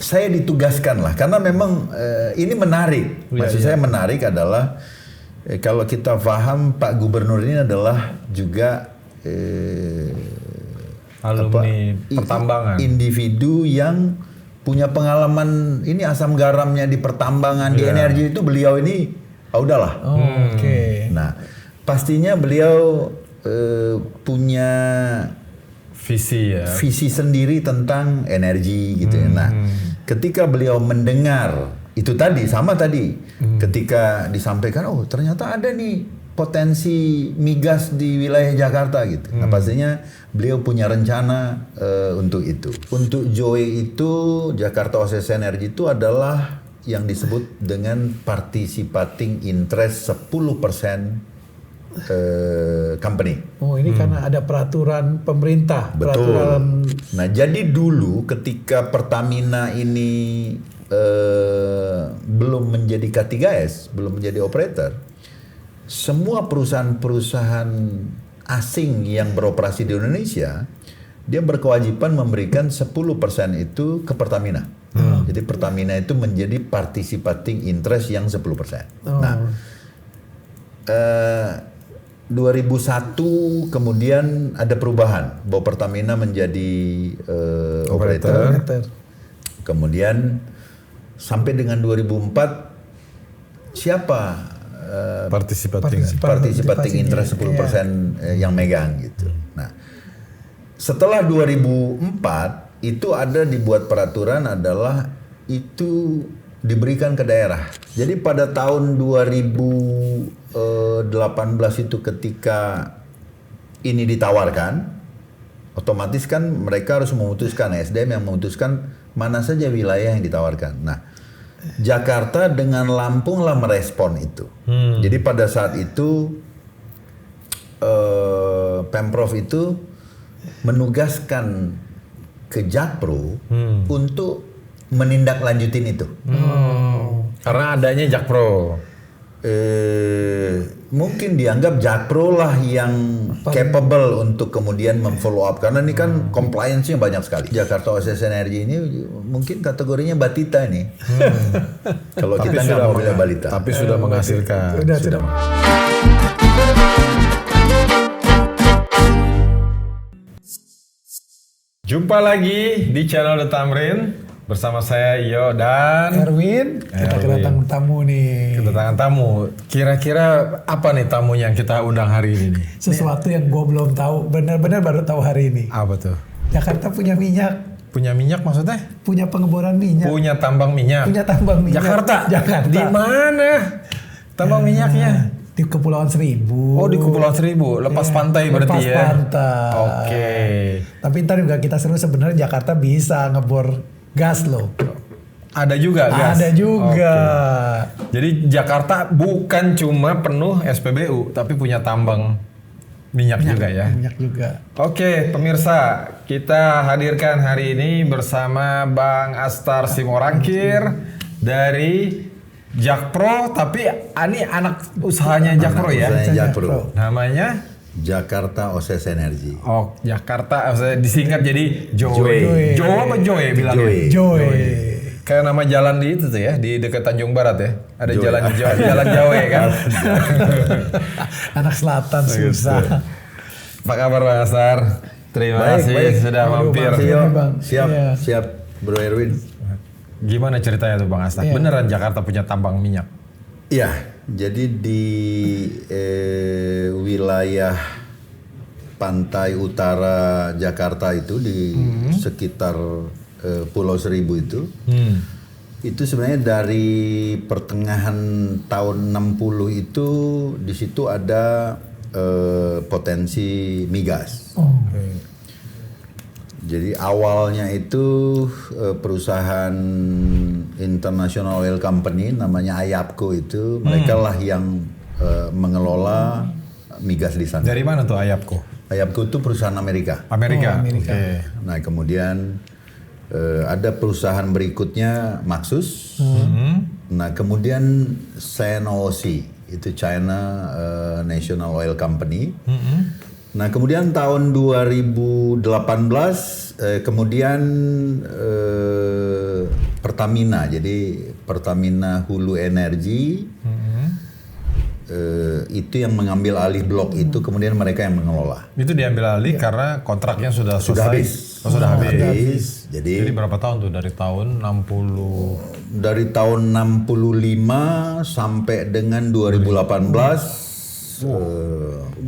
saya ditugaskan lah, karena memang ini menarik. Maksud saya menarik adalah kalau kita paham Pak Gubernur ini adalah juga alumni pertambangan, individu yang punya pengalaman ini asam garamnya di pertambangan, di energi itu beliau ini udahlah. Oke. Nah, pastinya beliau punya visi sendiri tentang energi gitu ya. Nah, ketika beliau mendengar itu tadi ketika disampaikan, oh ternyata ada nih potensi migas di wilayah Jakarta gitu. Nah, pastinya beliau punya rencana untuk itu. Untuk JOE itu, Jakarta Oasis Energy itu adalah yang disebut dengan participating interest 10% company. Oh, ini karena ada peraturan pemerintah. Betul. Peraturan... Nah, jadi dulu ketika Pertamina ini belum menjadi K3S, belum menjadi operator, semua perusahaan-perusahaan asing yang beroperasi di Indonesia, dia berkewajiban memberikan 10% itu ke Pertamina. Jadi Pertamina itu menjadi participating interest yang 10%. Nah, 2001 kemudian ada perubahan bahwa Pertamina menjadi operator. Kemudian sampai dengan 2004 siapa participating interest 10% yang megang gitu. Nah, setelah 2004 itu ada dibuat peraturan adalah itu diberikan ke daerah. Jadi pada tahun 2018 itu ketika ini ditawarkan, otomatis kan mereka harus memutuskan, SDM yang memutuskan mana saja wilayah yang ditawarkan. Nah, Jakarta dengan Lampung lah merespon itu. Jadi pada saat itu Pemprov itu menugaskan ke Jakpro untuk menindaklanjutin itu. Karena adanya Jakpro. Mungkin dianggap Jakpro lah yang capable untuk kemudian memfollow up, karena ini kan compliance-nya banyak sekali. Jakarta Oasis Energy ini mungkin kategorinya batita ini. Kalau kita nggak mau bilang balita. Tapi sudah menghasilkan. Sudah. Jumpa lagi di channel The Tamrin bersama saya Iyo dan Erwin. Kita kedatangan tamu nih. Kedatangan tamu. Kira-kira apa nih tamu yang kita undang hari ini nih? Sesuatu yang gue belum tahu, benar-benar baru tahu hari ini. Apa tuh? Jakarta punya minyak. Punya minyak maksudnya? Punya pengeboran minyak. Punya tambang minyak. Punya tambang minyak. Jakarta. Di mana? Tambang minyaknya? Di Kepulauan Seribu. Oh, di Kepulauan Seribu, lepas pantai berarti ya. Lepas pantai. Oke. Tapi ntar juga kita seru, sebenarnya Jakarta bisa ngebor gas loh. Ada juga gas. Ada juga. Oke. Jadi Jakarta bukan cuma penuh SPBU, tapi punya tambang minyak juga ya. Minyak juga. Oke, pemirsa, kita hadirkan hari ini bersama Bang Astar Simorangkir dari Jakpro, tapi ini anak usahanya Jakpro ya. Usahanya Jakpro. Namanya Jakarta Oasis Energy. Oh, Jakarta, disingkat jadi JOE. JOE apa JOE bilangnya? JOE. Kayak nama jalan di itu tuh ya, di dekat Tanjung Barat ya. Ada JOE. jalan JOE kan. Anak selatan susah. Apa kabar Bang Astar? Terima kasih sudah mampir. Siap Bro Erwin. Gimana ceritanya tuh Bang Astar? Beneran Jakarta punya tambang minyak? Iya, jadi di wilayah pantai utara Jakarta itu di sekitar Pulau Seribu itu sebenarnya dari pertengahan tahun 60 itu di situ ada potensi migas. Jadi awalnya itu perusahaan International Oil Company namanya Ayapco itu mereka lah yang mengelola migas di sana. Dari mana tuh Ayapco? Ayapco itu perusahaan Amerika. Amerika. Okay. Nah kemudian ada perusahaan berikutnya Maxus. Nah kemudian CNOOC itu China National Oil Company. Nah kemudian tahun 2018 kemudian Pertamina. Jadi Pertamina Hulu Energi itu yang mengambil alih blok itu, kemudian mereka yang mengelola. Itu diambil alih karena kontraknya sudah selesai. Sudah habis. Oh, sudah habis. Jadi berapa tahun tuh? Dari tahun 60. dari tahun 65 sampai dengan 2018.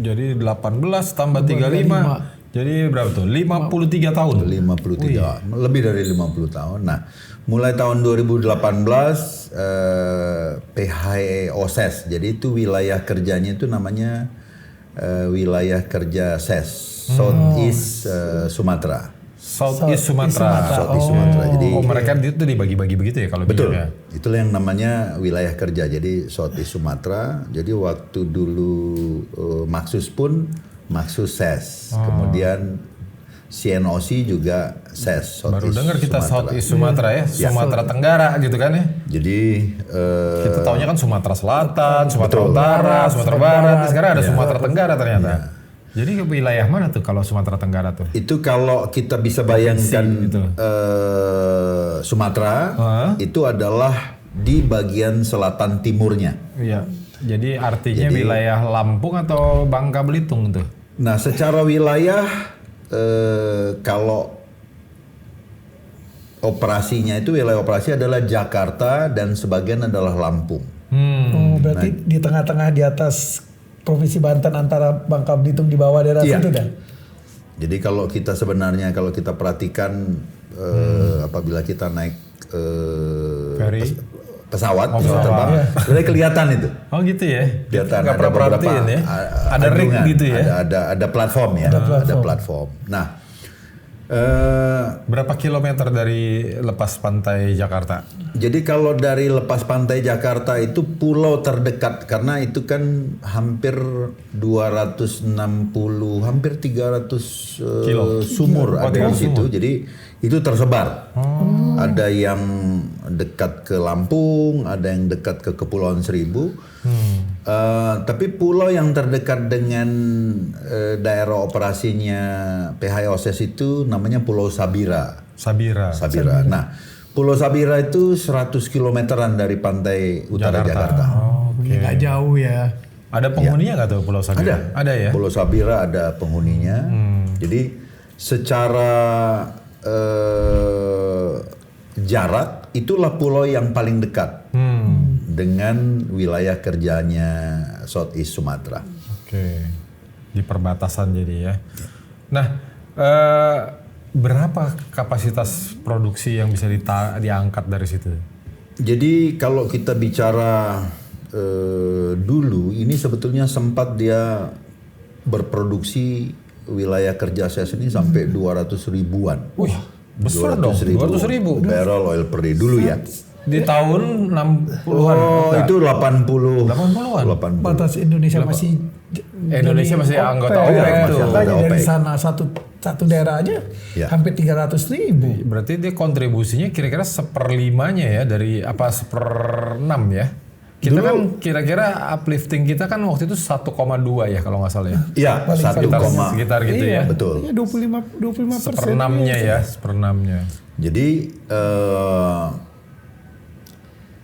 Jadi 18 tambah 35. Jadi berapa tuh? 53 tahun. 53, lebih dari 50 tahun. Nah, mulai tahun 2018 PHE OSES, jadi itu wilayah kerjanya itu namanya wilayah kerja SES, Southeast Sumatera. Southeast Sumatera. Southeast Sumatera. Jadi mereka itu dibagi-bagi begitu ya kalau betul, ya? itulah yang namanya wilayah kerja. Jadi Southeast Sumatera. Jadi waktu dulu Maxus pun Maxus SES, kemudian CNOC juga SES. Baru dengar kita Southeast Sumatera ya, Ya. Sumatera Tenggara gitu kan ya. Jadi Kita taunya kan Sumatera Selatan, Sumatera Utara, Sumatera Barat. Sekarang ada Sumatera Tenggara ternyata. Jadi ke wilayah mana tuh kalau Sumatera Tenggara tuh? itu kalau kita bisa bayangkan gitu. Sumatera itu adalah di bagian selatan timurnya. Iya. Jadi artinya wilayah Lampung atau Bangka Belitung tuh. Nah, secara wilayah kalau operasinya itu wilayah operasi adalah Jakarta dan sebagian adalah Lampung. Oh, berarti di tengah-tengah di atas Provinsi Banten antara Bangka Belitung di bawah daerah Iya. situ dah. Jadi kalau kita sebenarnya kalau kita perhatikan apabila kita naik Ferry. pesawat, pesawat. terbang, sebenarnya kelihatan itu. Oh gitu ya. Kelihatan Nggak ada pernah beberapa perhatiin ya. Ada rig anjungan, gitu ya. Ada platform ya. Ada platform. Nah, Berapa kilometer dari lepas pantai Jakarta? jadi kalau dari lepas pantai Jakarta itu pulau terdekat karena itu kan hampir 260, hampir 300 sumur ada di situ. Jadi itu tersebar. Ada yang dekat ke Lampung, ada yang dekat ke Kepulauan Seribu. Tapi pulau yang terdekat dengan daerah operasinya PHE OSES itu namanya Pulau Sabira. Sabira. Nah, Pulau Sabira itu 100 kilometeran dari pantai utara Jakarta. Ini nggak jauh ya. Ada penghuninya nggak tuh Pulau Sabira? Ada ya. Pulau Sabira ada penghuninya. Jadi secara jarak itulah pulau yang paling dekat dengan wilayah kerjanya Southeast Sumatera. Oke. Di perbatasan jadi ya. Nah, berapa kapasitas produksi yang bisa diangkat dari situ? Jadi kalau kita bicara dulu ini sebetulnya sempat dia berproduksi wilayah kerja SES ini sampai 200 ribuan. Wih, besar dong. 200 ribu barrel oil per day dulu ya. Di tahun 60-an. Oh, itu 80. 80-an. 80. Batas Indonesia masih Indonesia masih anggota OPEC. OPEC tuh. Makanya dari OPEC. sana satu daerah aja Ya. hampir 300.000. Berarti dia kontribusinya kira-kira 1/5-nya ya dari apa 1/6 ya. Kita kan kira-kira uplifting kita kan waktu itu 1,2 ya kalau nggak salah ya. Iya, 1, Sekitar gitu ya. betul. Ya 25%. 1/6-nya ya, 1/6-nya. Jadi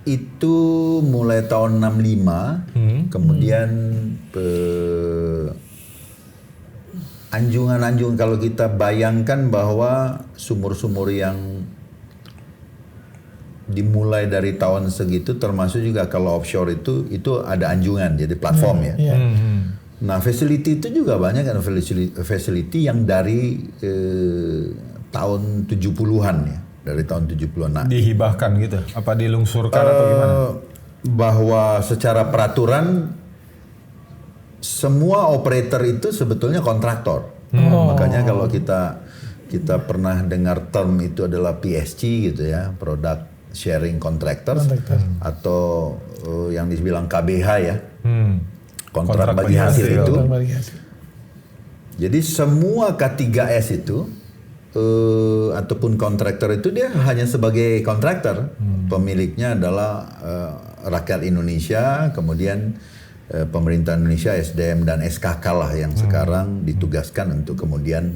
itu mulai tahun 65, kemudian anjungan-anjungan kalau kita bayangkan bahwa sumur-sumur yang dimulai dari tahun segitu termasuk juga kalau offshore itu ada anjungan jadi platform ya. Iya. Nah, facility itu juga banyak kan facility yang dari tahun 70-an ya, dari tahun 70-an. Nah, Dihibahkan gitu. Apa dilungsurkan atau gimana? bahwa secara peraturan semua operator itu sebetulnya kontraktor. Makanya kalau kita pernah dengar term itu adalah PSG gitu ya, product sharing contractors atau yang dibilang KBH ya. Kontrak bagi hasil itu. Jadi semua K3S itu ataupun kontraktor itu dia hanya sebagai kontraktor. Pemiliknya adalah rakyat Indonesia, kemudian pemerintah Indonesia, SDM dan SKK lah yang sekarang ditugaskan untuk kemudian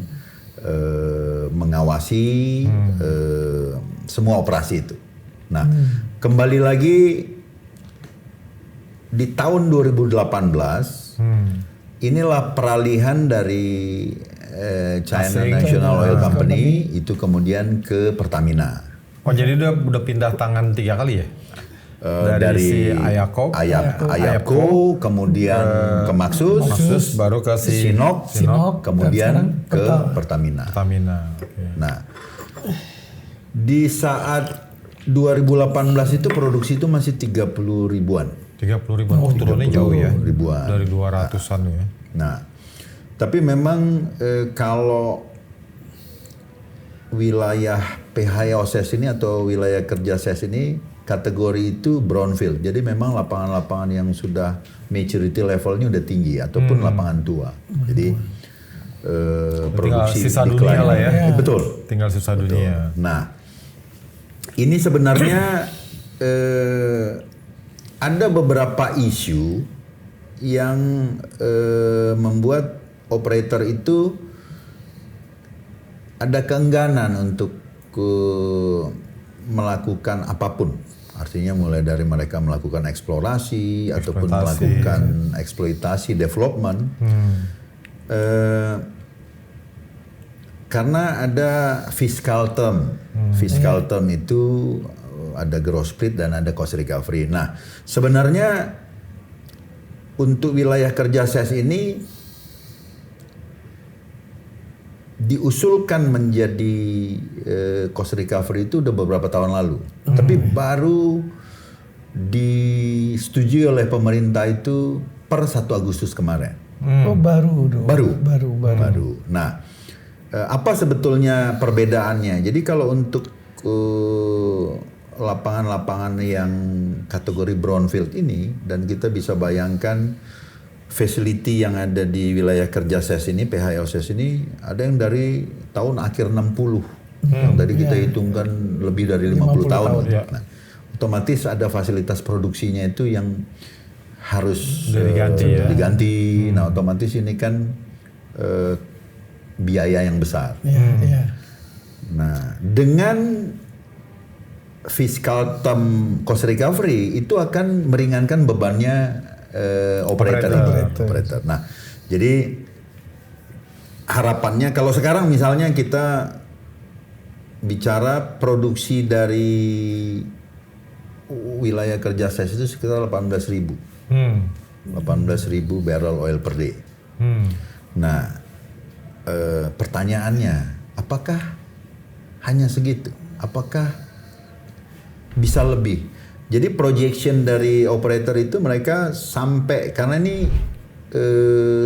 mengawasi semua operasi itu. Nah, kembali lagi di tahun 2018 inilah peralihan dari China National Oil Company itu kemudian ke Pertamina. Oh jadi udah pindah tangan 3 kali ya? Dari si Ayapco, kemudian ke Maxus, baru ke si Sinop, kemudian ke Pertamina. Okay. Nah, di saat 2018 itu produksi itu masih 30 ribuan. 30 ribuan, turunnya jauh ya? Ribuan. Dari 200-an ya. Nah, tapi memang kalau wilayah PHYOSES ini atau wilayah kerja SES ini kategori itu brownfield. Jadi memang lapangan-lapangan yang sudah maturity levelnya udah tinggi ataupun lapangan tua. Jadi produksi sisa dunia lah ya. Betul. Tinggal sisa dunia. Nah, ini sebenarnya ada beberapa isu yang membuat operator itu ada keengganan untuk melakukan apapun. Artinya mulai dari mereka melakukan eksplorasi ataupun melakukan eksploitasi development. Karena ada fiscal term. Fiscal term itu ada gross split dan ada cost recovery. Nah, sebenarnya untuk wilayah kerja SES ini diusulkan menjadi cost recovery itu udah beberapa tahun lalu. Tapi baru disetujui oleh pemerintah itu per 1 Agustus kemarin. Oh baru. Nah, apa sebetulnya perbedaannya? Jadi kalau untuk lapangan-lapangan yang kategori brownfield ini, dan kita bisa bayangkan facility yang ada di wilayah kerja SES ini, PHYOSES ini, ada yang dari tahun akhir 60. Yang tadi kita hitungkan lebih dari 50 tahun. Nah, otomatis ada fasilitas produksinya itu yang harus diganti. Nah, otomatis ini kan biaya yang besar. Nah, dengan fiscal term cost recovery itu akan meringankan bebannya operator. Nah, jadi harapannya kalau sekarang misalnya kita bicara produksi dari wilayah kerja SES itu sekitar 18.000 barrel oil per day. Nah, pertanyaannya, apakah hanya segitu? Apakah bisa lebih? Jadi projection dari operator itu mereka sampai, karena ini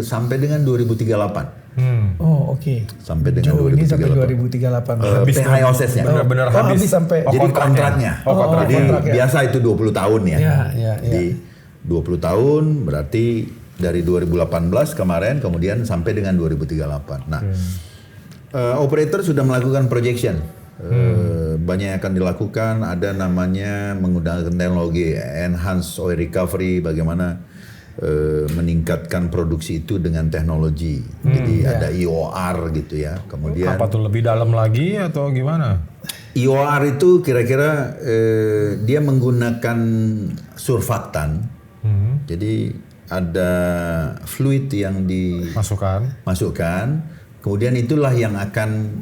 sampai dengan 2038. Oh oke. Sampai dengan 2038. Ini sampai 2038. PHYOSES-nya. Benar-benar habis. Sampai. Jadi kontraknya. Kontrak. Jadi Kontrak, ya. biasa itu 20 tahun ya. Jadi 20 tahun berarti dari 2018 kemarin kemudian sampai dengan 2038. Nah, operator sudah melakukan projection. Banyak yang akan dilakukan, ada namanya menggunakan teknologi enhanced oil recovery, bagaimana meningkatkan produksi itu dengan teknologi. Jadi ada EOR gitu ya. Kemudian apa tuh, lebih dalam lagi atau gimana? EOR itu kira-kira dia menggunakan surfaktan. Jadi ada fluid yang dimasukkan, kemudian itulah yang akan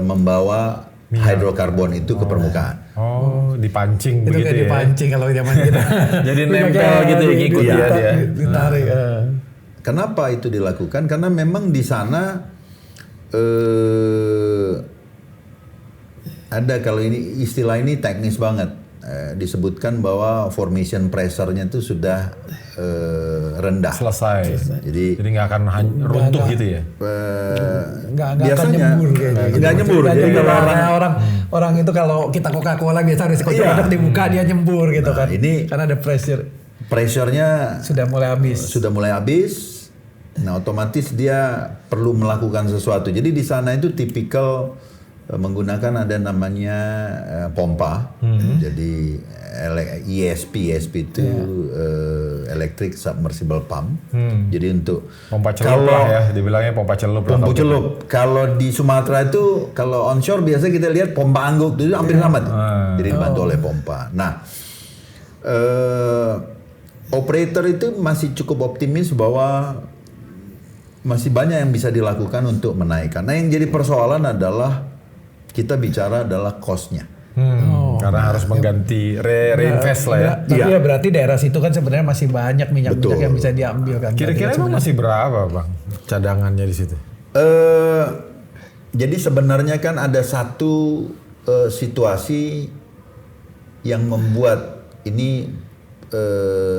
membawa hidrokarbon itu ke permukaan. Oh, dipancing itu begitu ya? Dipancing kalau zaman kita. Jadi nempel gitu ya, ngikut ya dia. Ditarik. Kenapa itu dilakukan? Karena memang di sana ada, kalau ini istilah ini teknis banget, disebutkan bahwa formation pressure-nya itu sudah rendah. Selesai. Jadi nggak akan runtuh gitu ya? Nggak akan nyembur kayaknya. Nggak nyembur. Jadi kalau orang itu kalau kita Coca-Cola biasa risiko produk dibuka dia nyembur gitu kan. Ini karena ada pressure-nya sudah mulai habis. Nah, otomatis dia perlu melakukan sesuatu. Jadi di sana itu tipikal menggunakan ada namanya pompa. Jadi ESP itu electric submersible pump. Jadi untuk Pompa celup lah ya, dibilangnya pompa celup. pompa celup. Kalau di Sumatera itu kalau onshore biasa kita lihat pompa angguk itu hampir sama tuh. Jadi dibantu oleh pompa. Nah, operator itu masih cukup optimis bahwa masih banyak yang bisa dilakukan untuk menaikkan. Nah, yang jadi persoalan adalah kita bicara adalah cost-nya. Karena harus mengganti reinvest lah ya. Tapi ya berarti daerah situ kan sebenarnya masih banyak minyak yang bisa diambil kan. Kira-kira emang masih berapa bang cadangannya di situ? Jadi sebenarnya kan ada satu situasi yang membuat ini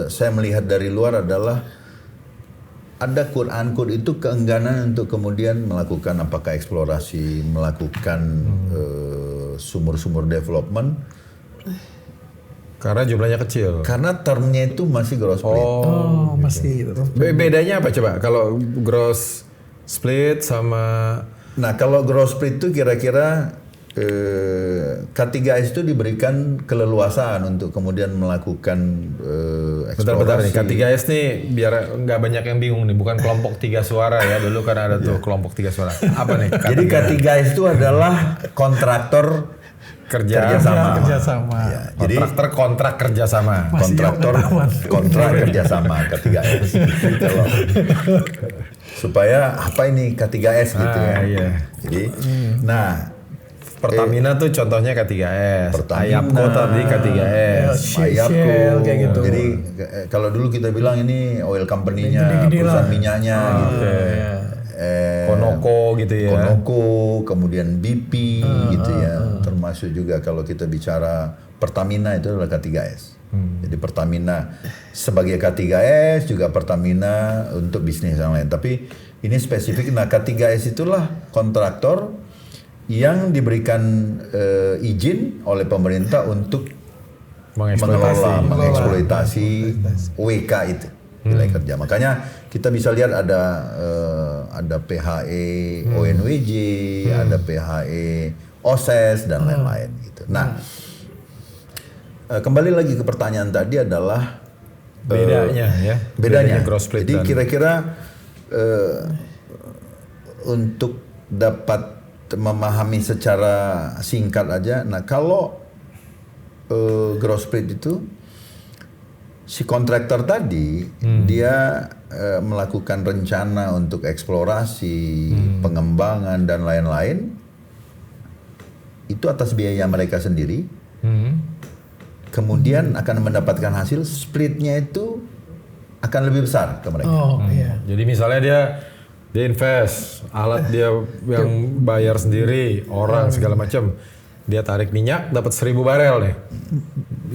saya melihat dari luar adalah ada quote-unquote itu keengganan untuk kemudian melakukan apakah eksplorasi, melakukan sumur-sumur development. Karena jumlahnya kecil. Karena termnya itu masih gross split. Oh, masih gitu. Bedanya apa coba? Kalau gross split sama... Nah, kalau gross split itu kira-kira K3S itu diberikan keleluasaan untuk kemudian melakukan eksplorasi. Bentar nih, K3S nih biar nggak banyak yang bingung nih, bukan kelompok 3 suara ya, dulu kan ada tuh kelompok 3 suara. Apa nih? Jadi K3S itu adalah kontraktor kerjasama. Ya, jadi kontrak kerjasama. Kontraktor kontrak kerjasama K3S. Kalau supaya apa ini K3S gitu ya. Iya. Jadi, nah Pertamina tuh contohnya K3S. Pertamina, Ayapko tadi K3S. Ayapko kayak gitu. Jadi kalau dulu kita bilang ini oil company-nya, perusahaan minyaknya gitu. Konoko gitu ya. Konoko, kemudian BP gitu ya. Termasuk juga kalau kita bicara Pertamina itu adalah K3S. Jadi Pertamina sebagai K3S juga Pertamina untuk bisnis yang lain. Tapi ini spesifik. Nah, K3S itulah kontraktor yang diberikan izin oleh pemerintah untuk mengelola, mengeksploitasi WK itu wilayah kerja. Makanya kita bisa lihat ada PHE ONWJ, ada PHE OSES dan lain-lain gitu. Nah, kembali lagi ke pertanyaan tadi adalah bedanya ya. Bedanya gross split. Jadi kira-kira untuk dapat memahami secara singkat aja. Nah, kalau gross split itu si kontraktor tadi dia melakukan rencana untuk eksplorasi, pengembangan dan lain-lain itu atas biaya mereka sendiri. Kemudian akan mendapatkan hasil splitnya itu akan lebih besar ke mereka. Jadi misalnya dia invest, alat dia yang bayar sendiri, orang segala macam. Dia tarik minyak dapat 1.000 barel nih.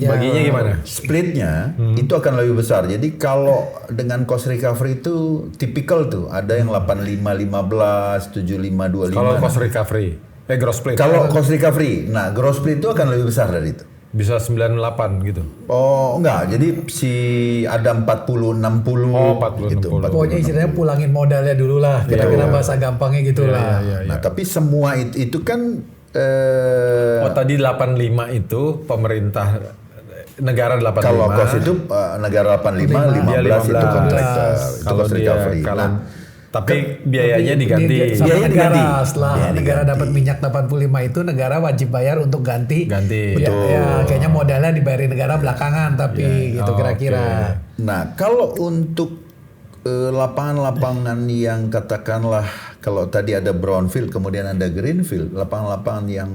Baginya gimana? Splitnya itu akan lebih besar. Jadi kalau dengan cost recovery itu tipikal tuh, ada yang 85-15, 75-25. Kalau cost recovery, gross split. Kalau cost recovery, nah gross split itu akan lebih besar dari itu. Bisa 98 gitu. Oh enggak, jadi si ada 40-60 gitu. 40-60. Pokoknya istilahnya pulangin modalnya dulu lah, kira-kira bahasa gampangnya gitu lah. Nah tapi semua itu kan tadi 85 itu pemerintah negara 85. Kalau cost itu negara 85, 15 itu kontraktor, itu cost recovery. Tapi biayanya diganti. Sama negara, setelah negara dapat minyak 85 itu negara wajib bayar untuk ganti. Betul. Ya, kayaknya modalnya dibayarin negara belakangan tapi gitu kira-kira. Nah, kalau untuk lapangan-lapangan yang katakanlah kalau tadi ada brownfield kemudian ada greenfield, lapangan-lapangan yang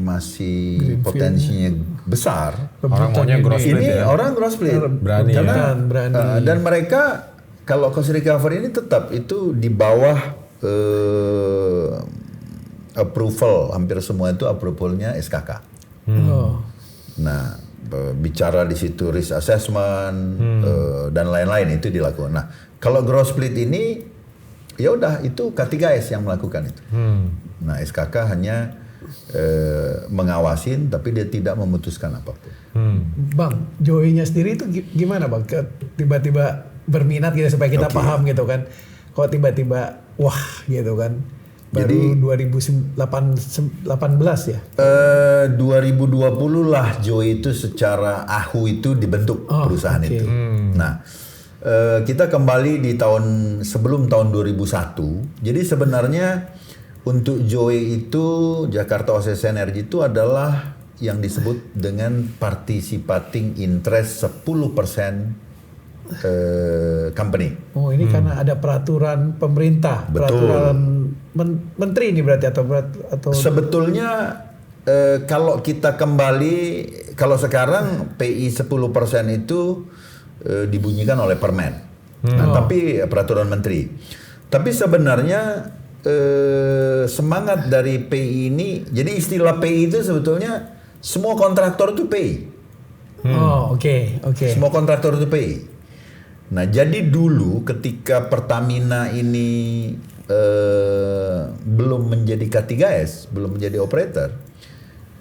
masih potensinya besar. Orang maunya gross split. Ini orang gross split. Berani. Dan mereka kalau cost recovery ini tetap itu di bawah approval, hampir semua itu approvalnya SKK. Nah, bicara di situ risk assessment dan lain-lain itu dilakukan. Nah, kalau gross split ini ya udah itu K3S yang melakukan itu. Nah, SKK hanya mengawasin tapi dia tidak memutuskan apapun. Bang, Joey-nya sendiri itu gimana Bang? Tiba-tiba berminat gitu supaya kita paham gitu kan. Kok tiba-tiba wah gitu kan. Baru 2018 ya? 2020 lah Joy itu secara AHU itu dibentuk perusahaan itu. Nah, kita kembali di sebelum tahun 2001. Jadi sebenarnya untuk Joy itu Jakarta OCC Energy itu adalah yang disebut dengan participating interest 10% company. Oh, ini karena ada peraturan pemerintah, Betul. peraturan menteri ini berarti atau Sebetulnya kalau kita kembali, kalau sekarang PI 10% itu dibunyikan oleh Permen. Nah, tapi peraturan menteri. Tapi sebenarnya semangat dari PI ini, jadi istilah PI itu sebetulnya semua kontraktor itu PI. Oh, oke. Semua kontraktor itu PI. Nah, jadi dulu ketika Pertamina ini belum menjadi K3S, belum menjadi operator,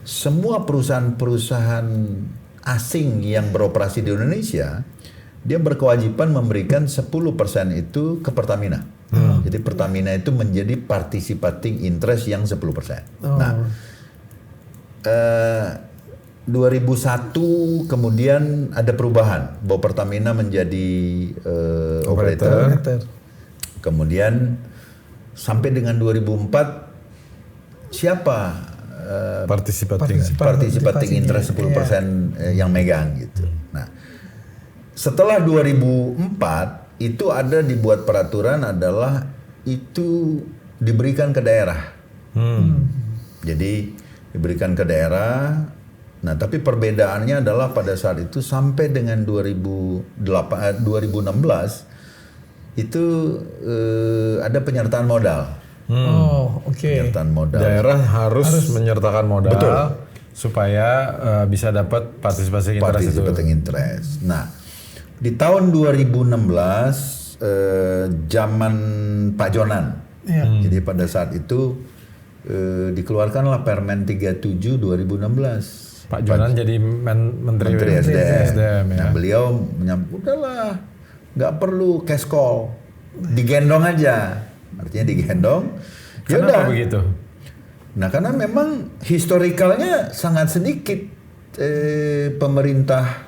semua perusahaan-perusahaan asing yang beroperasi di Indonesia, dia berkewajiban memberikan 10% itu ke Pertamina. Jadi Pertamina itu menjadi participating interest yang 10%. Nah, 2001 kemudian ada perubahan bahwa Pertamina menjadi operator. Kemudian sampai dengan 2004 siapa participating interest 10% yang megang gitu. Nah, setelah 2004 itu ada dibuat peraturan adalah itu diberikan ke daerah. Jadi diberikan ke daerah. Nah, tapi perbedaannya adalah pada saat itu sampai dengan 2016 itu ada penyertaan modal. Penyertaan modal. Daerah harus menyertakan modal. Betul. Supaya bisa dapat partisipasi Participating interest. Nah, di tahun 2016 zaman Pak Jonan. Jadi pada saat itu dikeluarkanlah Permen 37 2016. Pak Jonan jadi Menteri SDM ya. Nah, beliau menyambut, udahlah, nggak perlu cash call, digendong aja. Artinya digendong. Kenapa begitu? Nah, karena memang historikalnya sangat sedikit pemerintah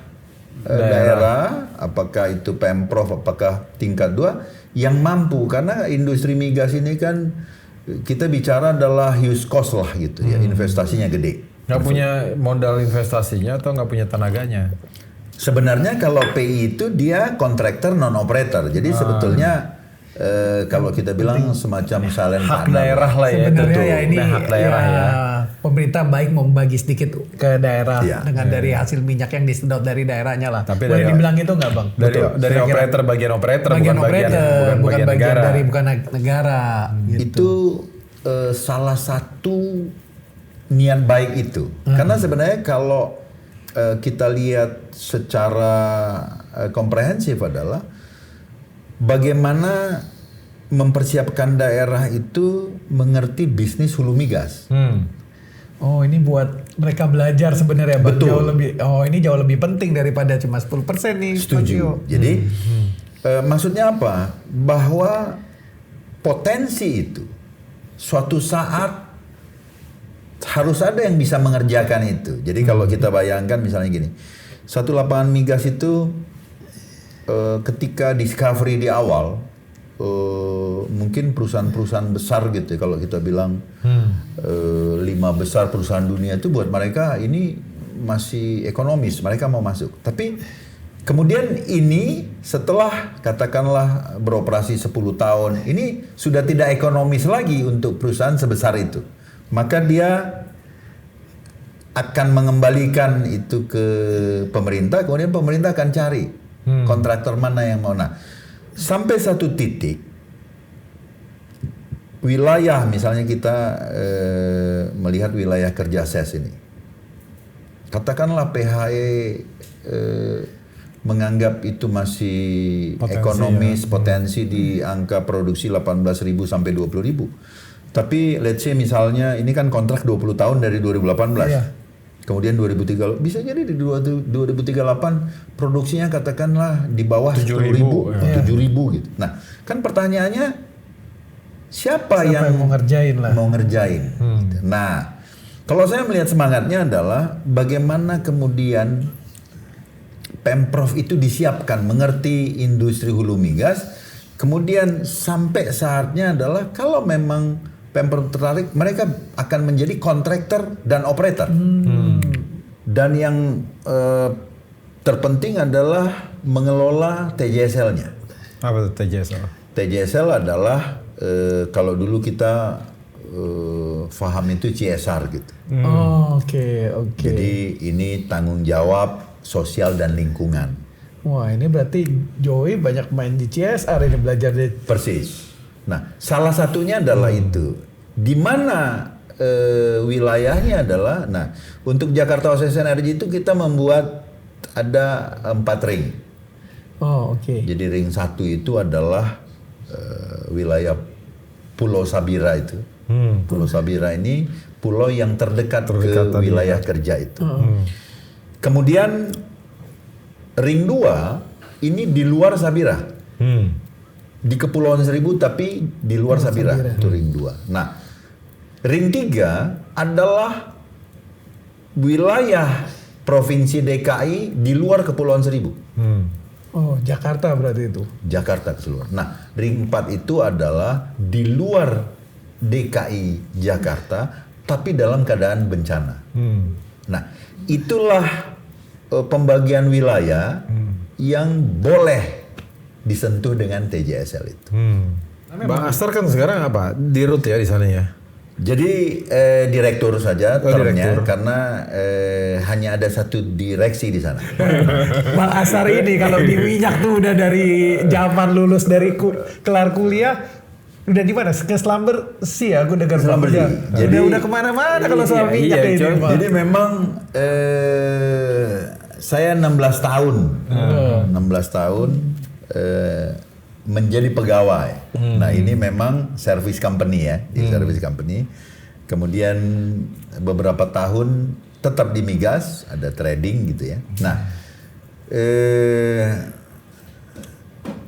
daerah, apakah itu Pemprov, apakah tingkat 2 yang mampu, karena industri migas ini kan kita bicara adalah huge cost lah gitu ya, investasinya gede. Nggak punya modal investasinya atau nggak punya tenaganya? Sebenarnya kalau PI itu dia kontraktor non operator, jadi sebetulnya kalau kita bilang semacam silent Hak partner. daerah lah ya. Sebenarnya ya ini hak daerah ya. Pemerintah baik membagi sedikit ke daerah Iya. dengan dari hasil minyak yang disedot dari daerahnya lah. Tapi boleh dari- dibilang itu nggak bang? Dari operator, bagian operator, Bagian bukan operator, bukan bagian negara. dari bukan negara. Gitu. Itu salah satu niat baik itu. Karena sebenarnya kalau kita lihat secara komprehensif adalah bagaimana mempersiapkan daerah itu mengerti bisnis hulu migas. Oh, ini buat mereka belajar sebenarnya bang. Betul. Ini jauh lebih penting daripada cuma 10% nih. Bang Tio. Setuju. Jadi maksudnya apa? Bahwa potensi itu suatu saat harus ada yang bisa mengerjakan itu. Jadi kalau kita bayangkan misalnya gini, satu lapangan migas itu ketika discovery di awal, mungkin perusahaan-perusahaan besar gitu ya, kalau kita bilang 5 besar perusahaan dunia itu buat mereka ini masih ekonomis, mereka mau masuk. Tapi kemudian ini setelah katakanlah beroperasi 10 tahun, ini sudah tidak ekonomis lagi untuk perusahaan sebesar itu. Maka dia akan mengembalikan itu ke pemerintah, kemudian pemerintah akan cari kontraktor mana yang mau. Nah, sampai satu titik wilayah, misalnya kita melihat wilayah kerja SES ini, katakanlah PHE menganggap itu masih ekonomis, potensi di angka produksi 18.000 sampai 20.000. Tapi let's say misalnya ini kan kontrak 20 tahun dari 2018. Iya. Kemudian 2030 bisa jadi di 2038 produksinya katakanlah di bawah 7.000, 10.000, 7.000 gitu. Nah, kan pertanyaannya siapa Siapa yang mau ngerjain lah. mau ngerjain. Nah, kalau saya melihat semangatnya adalah bagaimana kemudian Pemprov itu disiapkan mengerti industri hulu migas, kemudian sampai saatnya adalah kalau memang Pemprov tertarik, mereka akan menjadi kontraktor dan operator. Dan yang terpenting adalah mengelola TJSL-nya. Apa itu TJSL? TJSL adalah kalau dulu kita paham itu CSR gitu. Oh, oke. Jadi ini tanggung jawab sosial dan lingkungan. Wah, ini berarti Joey banyak main di CSR ini, belajar di. Persis. Nah, salah satunya adalah itu. Di mana wilayahnya adalah, nah, untuk Jakarta OCS Energy itu kita membuat ada 4 ring. Oh, oke. Jadi ring 1 itu adalah wilayah Pulau Sabira itu. Pulau Sabira ini pulau yang terdekat ke tadi, wilayah kerja itu. Kemudian ring 2 ini di luar Sabira. Di Kepulauan Seribu tapi di luar Sabira, itu ring 2. Nah, ring 3 adalah wilayah Provinsi DKI di luar Kepulauan Seribu. Oh, Jakarta berarti itu. Jakarta keseluruhan. Nah, ring 4 itu adalah di luar DKI Jakarta tapi dalam keadaan bencana. Nah, itulah pembagian wilayah yang boleh disentuh dengan TJSL itu. Bang Astar kan sekarang apa? Dirut ya di sana ya? Jadi direktur saja termnya direktur. karena hanya ada satu direksi di sana. Bang Asar ini kalau di minyak tuh udah dari zaman lulus dari kelar kuliah udah di mana? Ke Slumber sih aku dengar Slumber Bang. Sea. Jadi- udah kemana-mana kalau soal minyak iya, ini. John. Bang. Jadi memang saya 16 tahun, 16 tahun menjadi pegawai. Nah ini memang service company ya, di service company. Kemudian beberapa tahun tetap di migas, ada trading gitu ya. Nah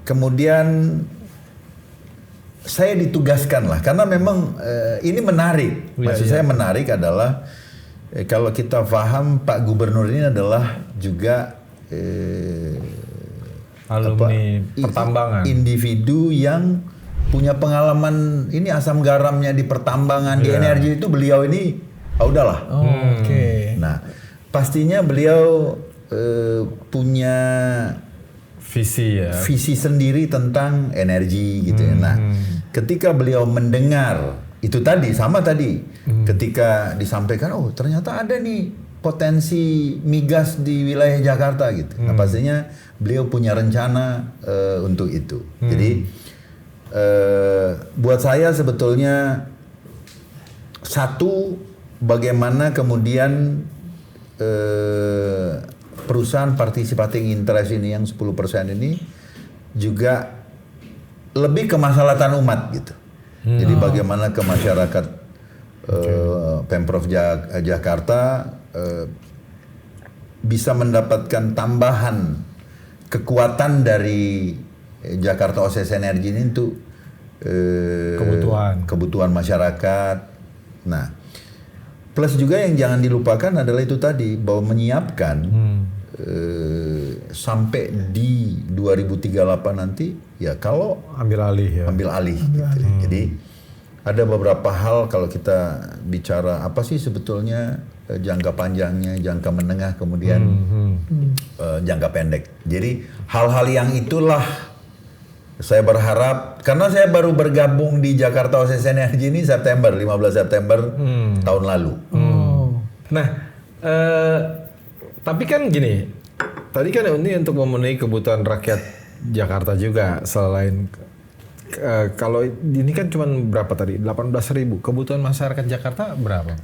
kemudian saya ditugaskan lah, karena memang ini menarik. Maksud saya menarik adalah kalau kita paham Pak Gubernur ini adalah juga Alumni pertambangan. individu yang punya pengalaman ini asam garamnya di pertambangan, di energi itu beliau ini udahlah. Oh, oke. Nah, pastinya beliau punya Visi ya. visi sendiri tentang energi gitu ya. Nah, ketika beliau mendengar itu tadi sama tadi, ketika disampaikan, oh ternyata ada nih potensi migas di wilayah Jakarta gitu. Nah, pastinya beliau punya rencana untuk itu. Jadi buat saya sebetulnya satu, bagaimana kemudian perusahaan participating interest ini yang 10% ini juga lebih kemaslahatan umat gitu. Jadi bagaimana ke masyarakat Pemprov Jakarta bisa mendapatkan tambahan kekuatan dari Jakarta OCS Energy ini untuk kebutuhan masyarakat. Nah, plus juga yang jangan dilupakan adalah itu tadi, bahwa menyiapkan sampai di 2038 nanti ya kalau Ambil alih ya. ambil alih gitu. Jadi ada beberapa hal kalau kita bicara apa sih sebetulnya jangka panjangnya, jangka menengah, kemudian jangka pendek. Jadi hal-hal yang itulah saya berharap, karena saya baru bergabung di Jakarta OCS Energy ini September, 15 September tahun lalu. Nah, tapi kan gini, tadi kan ini untuk memenuhi kebutuhan rakyat Jakarta juga, selain kalau ini kan cuma berapa tadi? 18.000. Kebutuhan masyarakat Jakarta berapa?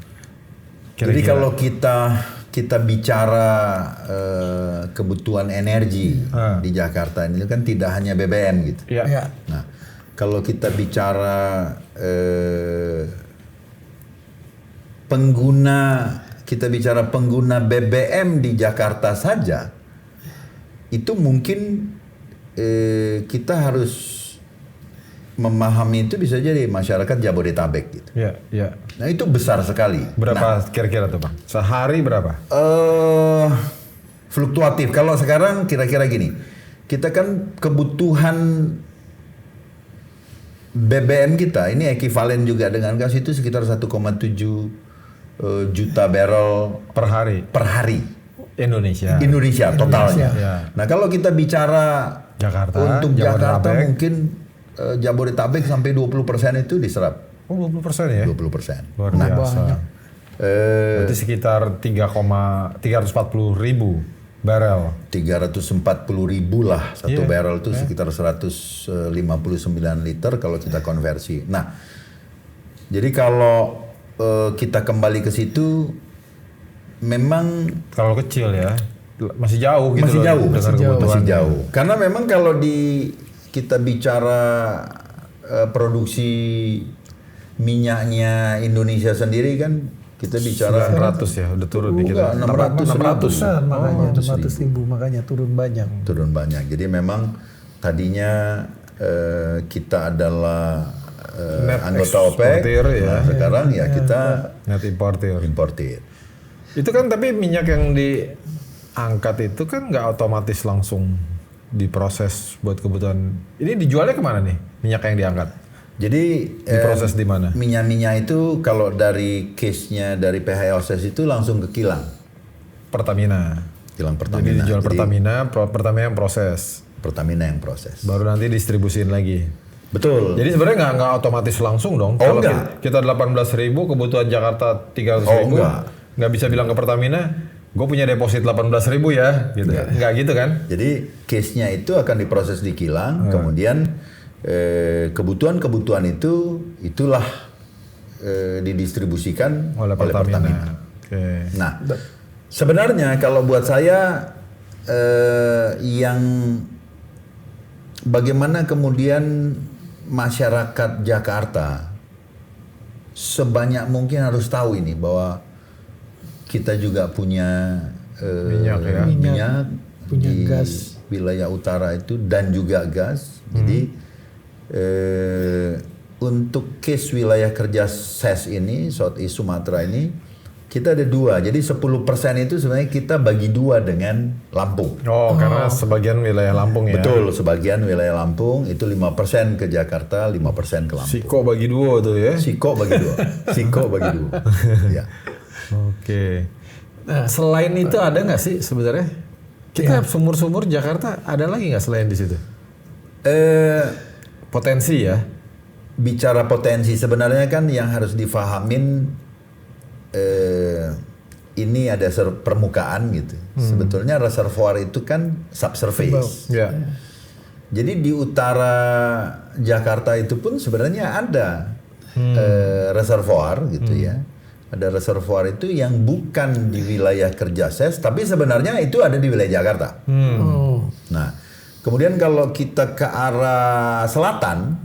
Jadi kalau kita bicara kebutuhan energi di Jakarta ini kan tidak hanya BBM gitu. ya. Ya. Nah, kalau kita bicara pengguna BBM di Jakarta saja, itu mungkin kita harus memahami itu bisa jadi masyarakat Jabodetabek gitu. Ya, ya. Nah itu besar sekali. Berapa kira-kira tuh Bang? Sehari berapa? Fluktuatif. Kalau sekarang kira-kira gini, kita kan kebutuhan BBM kita ini ekuivalen juga dengan gas itu sekitar 1,7 juta barrel Per hari? per hari. Indonesia. Indonesia totalnya. Ya. Nah kalau kita bicara Jakarta, untuk Jakarta Jabodetabek. mungkin Jabodetabek sampai 20% itu diserap. Oh 20% ya? 20%. Luar biasa. Berarti sekitar 340 ribu barel. 340 ribu lah satu barrel itu sekitar 159 liter kalau kita konversi. Nah, jadi kalau kita kembali ke situ, memang Kalau kecil ya, masih jauh gitu masih loh, jauh, dengan masih kebutuhannya. jauh. Karena memang kalau kita bicara produksi minyaknya Indonesia sendiri kan kita bicara 900 ya, udah turun dikit. Enggak, 600 makanya 600.000 makanya turun banyak. turun banyak. Jadi memang tadinya kita adalah Net anggota OPEC, eksportir, ya. nah, sekarang ya kita Net importir. importir. Itu kan tapi minyak yang diangkat itu kan nggak otomatis langsung diproses buat kebutuhan. Ini dijualnya kemana nih minyak yang diangkat? Jadi Diproses di mana? minyak-minyak itu kalau dari case-nya dari PHLSS itu langsung ke kilang Pertamina. Pertamina. Jadi dijual Jadi, Pertamina, Pertamina yang proses. Pertamina yang proses. Baru nanti distribusiin lagi. Betul. Jadi sebenarnya nggak otomatis langsung dong. Oh, Kalau enggak. kita 18.000 kebutuhan Jakarta 300.000, nggak bisa bilang ke Pertamina, gue punya deposit 18.000 ya, gitu. Nggak gitu kan? Jadi case-nya itu akan diproses di kilang, kemudian kebutuhan-kebutuhan itulah didistribusikan Oleh Pertamina. Oke. Nah, sebenarnya kalau buat saya yang bagaimana kemudian masyarakat Jakarta sebanyak mungkin harus tahu ini bahwa kita juga punya Minyak ya. minyak punya di gas. wilayah utara itu dan juga gas. Jadi untuk case wilayah kerja SES ini, Southeast Sumatera ini, kita ada dua. Jadi 10% itu sebenarnya kita bagi dua dengan Lampung. Oh, karena sebagian wilayah Lampung ya. Betul, sebagian wilayah Lampung itu 5% ke Jakarta, 5% ke Lampung. Siko bagi dua tuh ya. Siko bagi dua. Siko bagi dua. Ya. Oke. Nah, selain itu ada nggak sih sebenarnya? Kita sumur-sumur Jakarta ada lagi nggak selain di situ? Potensi ya. Bicara potensi sebenarnya kan yang harus difahamin ini ada permukaan gitu. Sebetulnya reservoir itu kan subsurface. Ya. Jadi di utara Jakarta itu pun sebenarnya ada reservoir gitu ya. Ada reservoir itu yang bukan di wilayah kerja SES, tapi sebenarnya itu ada di wilayah Jakarta. Nah, kemudian kalau kita ke arah selatan,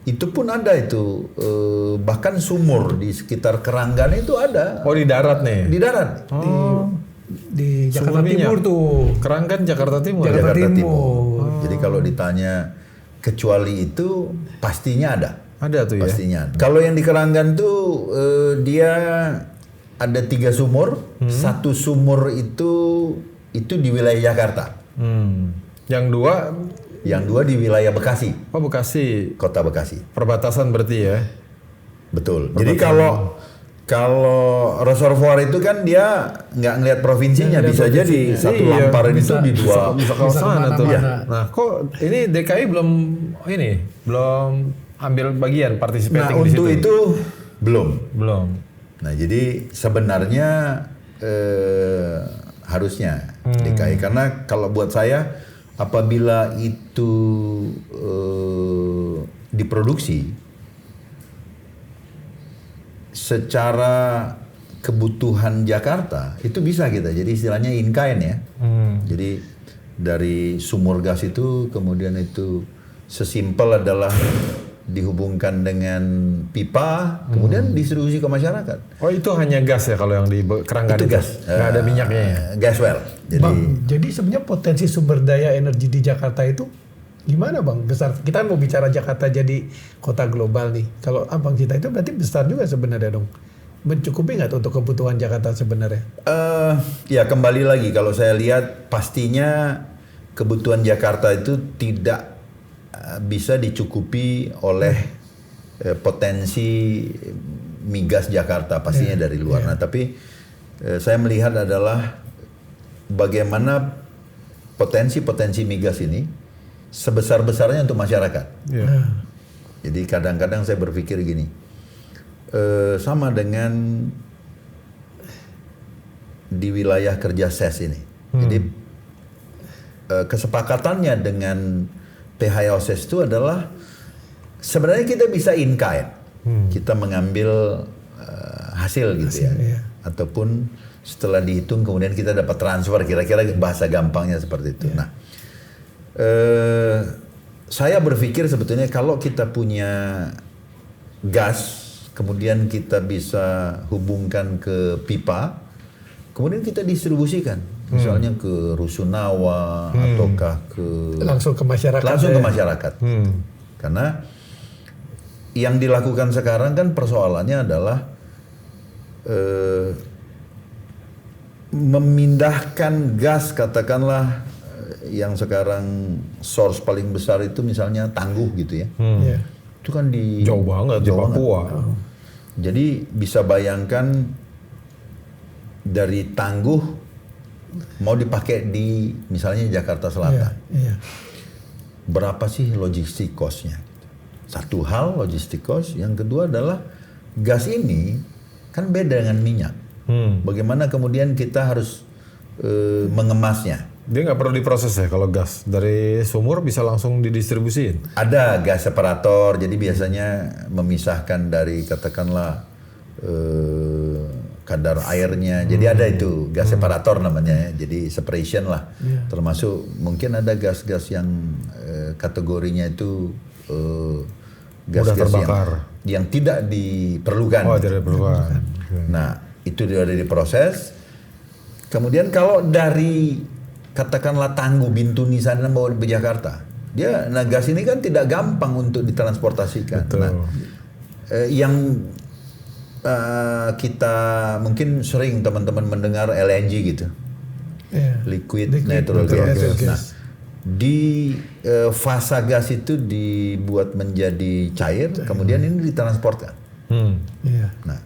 itu pun ada itu bahkan sumur di sekitar Keranggan itu ada Oh di darat nih. di darat. Di Jakarta Sumur minyak. Timur tuh. Keranggan Jakarta Timur. Jakarta Jakarta Timur. Timur. Jadi kalau ditanya kecuali itu pastinya ada. Ada tuh ya. Pastinya. Kalau yang di Keranggan tuh dia ada 3 sumur, satu sumur itu di wilayah Jakarta. Yang dua, Yang 2 di wilayah Bekasi, oh Bekasi. kota Bekasi. Perbatasan berarti ya. Betul. Jadi kalau reservoir itu kan dia nggak ngelihat provinsinya, bisa jadi satu Iya, lamparan itu di dua. Bisa ke sana tuh. kemana-mana. Nah, kok ini DKI belum ambil bagian Nah, participating di situ? untuk itu belum. Belum. Nah, jadi sebenarnya harusnya DKI, karena kalau buat saya apabila itu diproduksi secara kebutuhan Jakarta itu bisa kita, jadi istilahnya in kind ya. Jadi dari sumur gas itu kemudian itu sesimpel adalah dihubungkan dengan pipa, kemudian distribusi ke masyarakat. Oh itu hanya gas ya kalau yang di Keranggan Itu itu? gas. Nggak ada minyaknya ya? Gas well. Jadi Bang, jadi sebenarnya potensi sumber daya energi di Jakarta itu Gimana Bang besar? Kita mau bicara Jakarta jadi kota global nih. Kalau Abang Cita itu berarti besar juga sebenarnya dong. Mencukupi nggak untuk kebutuhan Jakarta sebenarnya? Ya kembali lagi kalau saya lihat pastinya kebutuhan Jakarta itu tidak bisa dicukupi oleh potensi migas Jakarta pastinya dari luar. Nah tapi saya melihat adalah bagaimana potensi migas ini sebesar-besarnya untuk masyarakat. Jadi kadang-kadang saya berpikir gini, sama dengan di wilayah kerja SES ini. Jadi kesepakatannya dengan PHYOSES itu adalah sebenarnya kita bisa in kind. Kita mengambil hasil gitu ya. Ataupun setelah dihitung kemudian kita dapat transfer, kira-kira bahasa gampangnya seperti itu. Nah, saya berpikir sebetulnya kalau kita punya gas, kemudian kita bisa hubungkan ke pipa, kemudian kita distribusikan, misalnya ke Rusunawa ataukah ke Langsung ke masyarakat. langsung ke masyarakat. Karena yang dilakukan sekarang kan persoalannya adalah memindahkan gas, katakanlah yang sekarang source paling besar itu misalnya Tangguh gitu ya. Itu kan di Jauh banget di Papua. Jadi bisa bayangkan dari Tangguh mau dipakai di misalnya Jakarta Selatan. Berapa sih logistik cost-nya? Satu hal logistik cost, yang kedua adalah gas ini kan beda dengan minyak. Bagaimana kemudian kita harus mengemasnya? Dia nggak perlu diproses ya kalau gas dari sumur bisa langsung didistribusiin. Ada gas separator, jadi biasanya memisahkan dari katakanlah kadar airnya. Jadi ada itu gas separator namanya, jadi separation lah. Termasuk mungkin ada gas-gas yang kategorinya itu gas-gas yang tidak diperlukan. Oh, tidak diperlukan. Nah, itu sudah diproses. Kemudian kalau dari katakanlah Tangguh Bintuni sana bawa ke Jakarta, nah gas ini kan tidak gampang untuk ditransportasikan. Nah, yang kita mungkin sering teman-teman mendengar LNG gitu, liquid natural gas. Nah, di fasa gas itu dibuat menjadi cair, kemudian ini ditransportkan. Nah,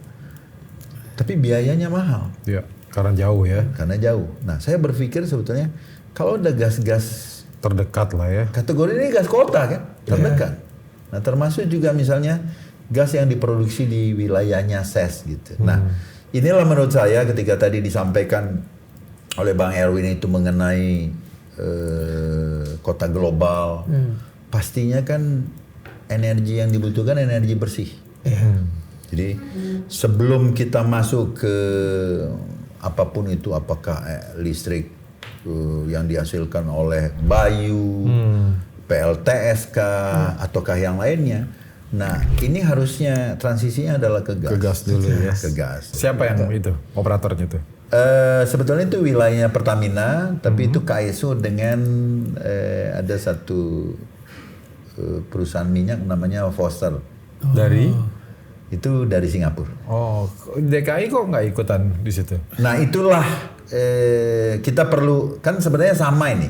tapi biayanya mahal. Iya, karena jauh ya. Karena jauh. Nah, saya berpikir sebetulnya kalau ada gas-gas terdekat lah ya. Kategori ini gas kota kan, terdekat. Nah, termasuk juga misalnya gas yang diproduksi di wilayahnya SES gitu. Nah, inilah menurut saya ketika tadi disampaikan oleh Bang Erwin itu mengenai kota global, pastinya kan energi yang dibutuhkan energi bersih. Jadi sebelum kita masuk ke apapun itu, apakah listrik yang dihasilkan oleh Bayu, PLTSK, ataukah yang lainnya. Nah, ini harusnya transisinya adalah ke gas. Ke gas dulu ya. Ke gas. Siapa yang itu operatornya itu? Sebetulnya itu wilayahnya Pertamina, tapi itu KSO dengan ada satu perusahaan minyak namanya Foster. Dari? Itu dari Singapura. Oh, DKI kok nggak ikutan di situ? Nah, itulah kita perlu, kan sebenarnya sama ini.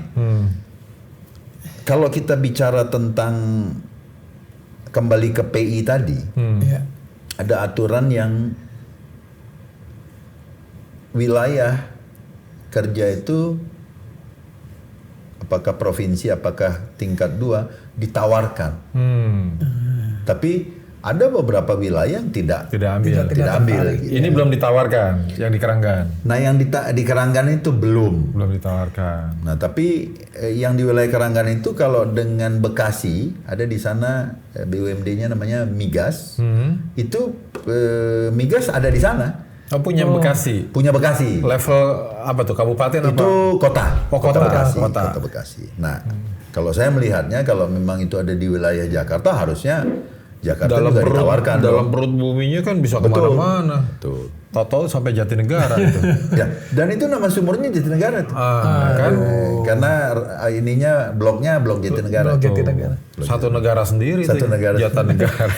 Kalau kita bicara tentang kembali ke PI tadi, ada aturan yang wilayah kerja itu apakah provinsi, apakah tingkat 2 ditawarkan. Tapi ada beberapa wilayah yang tidak ambil. Gitu. Ini belum ditawarkan yang di Keranggan. Nah, yang di Keranggan itu belum ditawarkan. Nah, tapi yang di wilayah Keranggan itu kalau dengan Bekasi ada di sana BUMD-nya namanya Migas. Itu Migas ada di sana. Oh, punya Bekasi. Punya Bekasi. Level apa tuh? Kabupaten itu apa? kota. Oh, kota Bekasi. Kota Bekasi. Nah, kalau saya melihatnya kalau memang itu ada di wilayah Jakarta, harusnya Jakarta juga ditawarkan. Dalam perut buminya kan bisa kemana-mana. Tuh. Tahu-tahu sampai Jatinegara itu. Ya, dan itu nama sumurnya Jatinegara tuh. Kan Karena ininya bloknya blok Jatinegara. Blok Jatinegara. satu negara sendiri Satu tuh, negara. Jatinegara.